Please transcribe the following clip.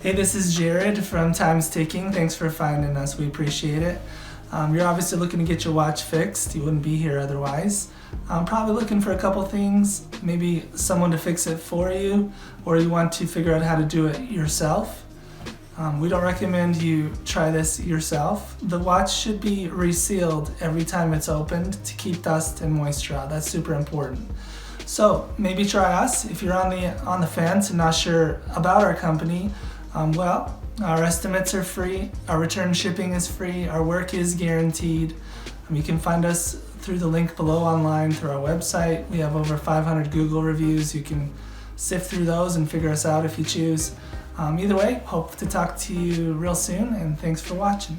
Hey, this is Jared from Time's Ticking. Thanks for finding us. We appreciate it. You're obviously looking to get your watch fixed. You wouldn't be here otherwise. I'm probably looking for a couple things, maybe someone to fix it for you, or you want to figure out how to do it yourself. We don't recommend you try this yourself. The watch should be resealed every time it's opened to keep dust and moisture out. That's super important. So maybe try us. If you're on the fence and not sure about our company, our estimates are free, our return shipping is free, our work is guaranteed. You can find us through the link below online through our website. We have over 500 Google reviews. You can sift through those and figure us out if you choose. Either way, hope to talk to you real soon, and thanks for watching.